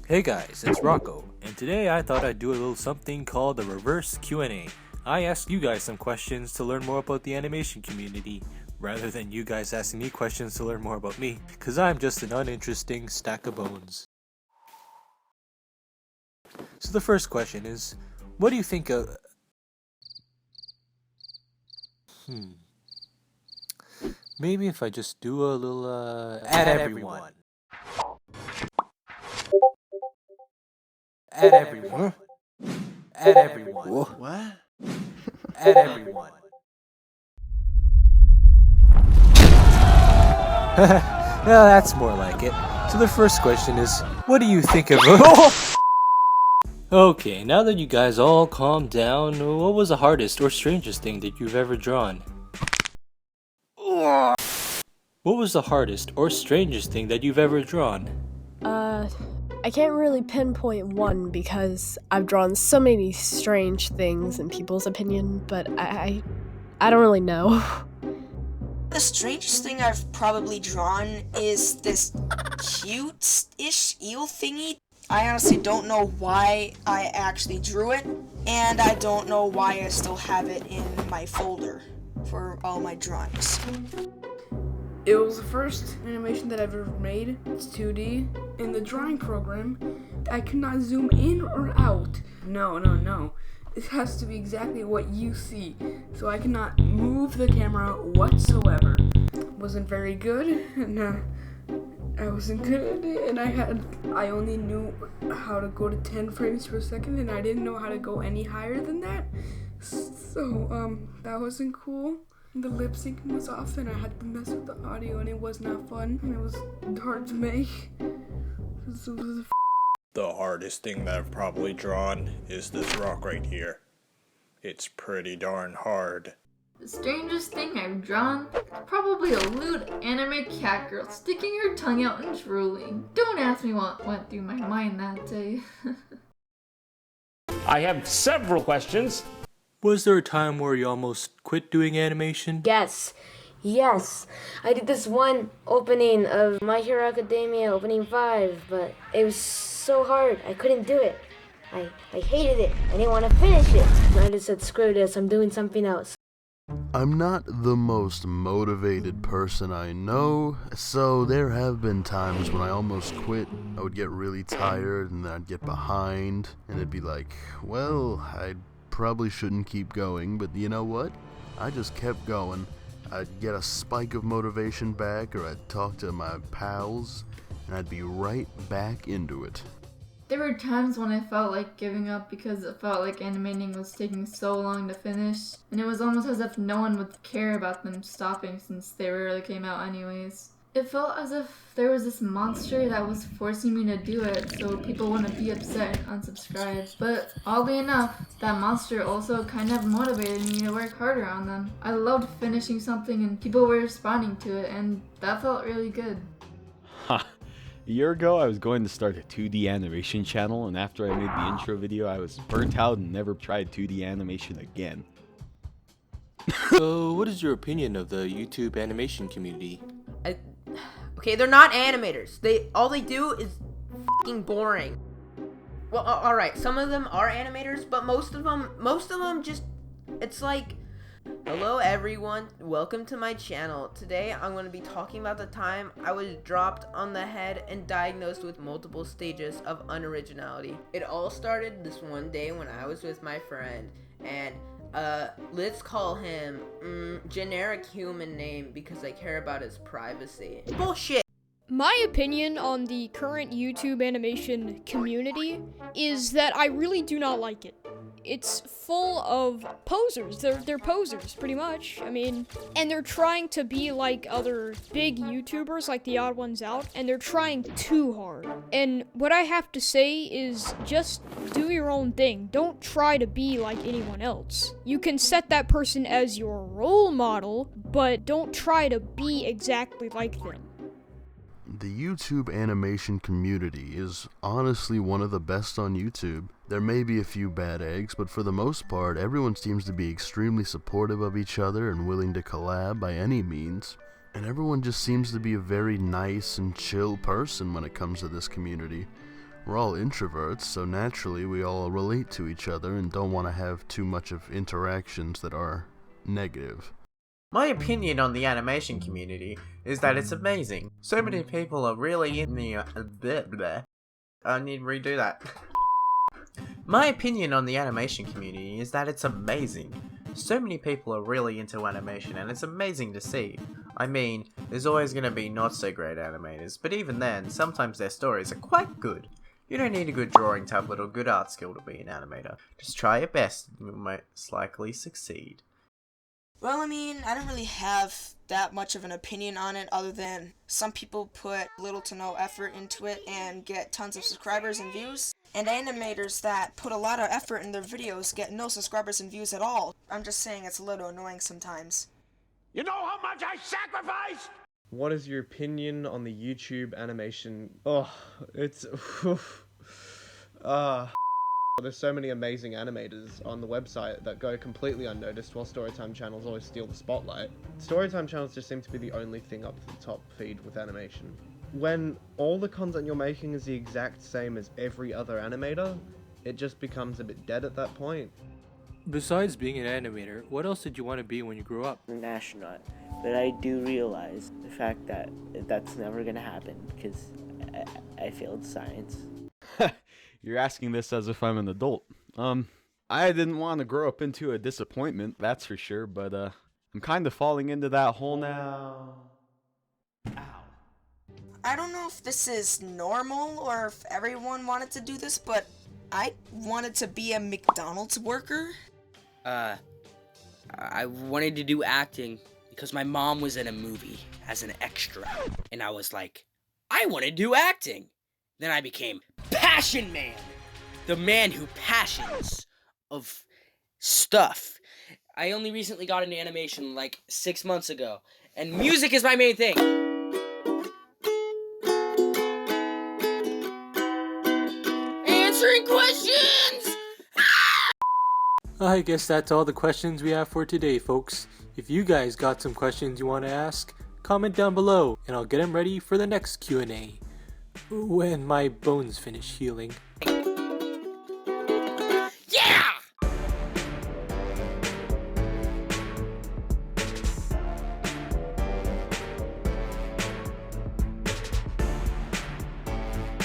Hey guys, it's Rocco, and today I thought I'd do a little something called a reverse Q&A. I ask you guys some questions to learn more about the animation community, rather than you guys asking me questions to learn more about me, cause I'm just an uninteresting stack of bones. So the first question is, what do you think of... Maybe if I just do a little, add everyone. Add everyone. Add everyone. What? Add everyone. Yeah, that's more like it. So the first question is, what do you think of... Okay, now that you guys all calmed down, what was the hardest or strangest thing that you've ever drawn? What was the hardest or strangest thing that you've ever drawn? I can't really pinpoint one because I've drawn so many strange things in people's opinion, but I don't really know. The strangest thing I've probably drawn is this cute-ish eel thingy. I honestly don't know why I actually drew it, and I don't know why I still have it in my folder for all my drawings. It was the first animation that I've ever made. It's 2D. In the drawing program, I could not zoom in or out. No. It has to be exactly what you see. So I cannot move the camera whatsoever. Wasn't very good, and I wasn't good at it, and I only knew how to go to 10 frames per second, and I didn't know how to go any higher than that. So, that wasn't cool. The lip syncing was off, and I had to mess with the audio, and it was not fun, and it was hard to make. The hardest thing that I've probably drawn is this rock right here. It's pretty darn hard. The strangest thing I've drawn is probably a lewd anime cat girl sticking her tongue out and drooling. Don't ask me what went through my mind that day. I have several questions. Was there a time where you almost quit doing animation? Yes. I did this one opening of My Hero Academia opening 5, but it was so hard. I couldn't do it. I hated it. I didn't want to finish it. I just said, screw this, I'm doing something else. I'm not the most motivated person I know, so there have been times when I almost quit. I would get really tired and then I'd get behind, and it'd be like, well, I probably shouldn't keep going, but you know what? I just kept going. I'd get a spike of motivation back, or I'd talk to my pals, and I'd be right back into it. There were times when I felt like giving up because it felt like animating was taking so long to finish, and it was almost as if no one would care about them stopping since they rarely came out anyways. It felt as if there was this monster that was forcing me to do it so people wouldn't be upset and unsubscribe. But oddly enough, that monster also kind of motivated me to work harder on them. I loved finishing something and people were responding to it, and that felt really good. A year ago, I was going to start a 2D animation channel, and after I made the intro video, I was burnt out and never tried 2D animation again. So, what is your opinion of the YouTube animation community? Okay, they're not animators. All they do is fucking boring. Well, alright, some of them are animators, but most of them just, it's like, hello everyone, welcome to my channel. Today I'm going to be talking about the time I was dropped on the head and diagnosed with multiple stages of unoriginality. It all started this one day when I was with my friend, and let's call him generic human name because I care about his privacy. Bullshit! My opinion on the current YouTube animation community is that I really do not like it. It's full of posers. They're posers, pretty much. I mean, and they're trying to be like other big YouTubers, like the Odd Ones Out, and they're trying too hard. And what I have to say is just do your own thing. Don't try to be like anyone else. You can set that person as your role model, but don't try to be exactly like them. The YouTube animation community is honestly one of the best on YouTube. There may be a few bad eggs, but for the most part, everyone seems to be extremely supportive of each other and willing to collab by any means. And everyone just seems to be a very nice and chill person when it comes to this community. We're all introverts, so naturally we all relate to each other and don't want to have too much of interactions that are negative. My opinion on the animation community is that it's amazing. So many people are really in the I need to redo that. My opinion on the animation community is that it's amazing. So many people are really into animation and it's amazing to see. I mean, there's always going to be not so great animators, but even then, sometimes their stories are quite good. You don't need a good drawing tablet or good art skill to be an animator. Just try your best and you'll most likely succeed. Well, I mean, I don't really have that much of an opinion on it other than some people put little to no effort into it and get tons of subscribers and views. And animators that put a lot of effort in their videos get no subscribers and views at all. I'm just saying it's a little annoying sometimes. You know how much I sacrificed? What is your opinion on the YouTube animation? There's so many amazing animators on the website that go completely unnoticed while Storytime channels always steal the spotlight. Storytime channels just seem to be the only thing up to the top feed with animation. When all the content you're making is the exact same as every other animator, it just becomes a bit dead at that point. Besides being an animator, what else did you want to be when you grew up? An astronaut. But I do realize the fact that that's never gonna happen because I failed science. You're asking this as if I'm an adult. I didn't want to grow up into a disappointment, that's for sure, but I'm kind of falling into that hole now. I don't know if this is normal or if everyone wanted to do this, but I wanted to be a McDonald's worker. I wanted to do acting because my mom was in a movie as an extra, and I was like, I want to do acting. Then I became Passion Man, the man who passions of stuff. I only recently got into animation like 6 months ago, and music is my main thing. Answering questions! I guess that's all the questions we have for today, folks. If you guys got some questions you want to ask, comment down below, and I'll get them ready for the next Q&A. When my bones finish healing.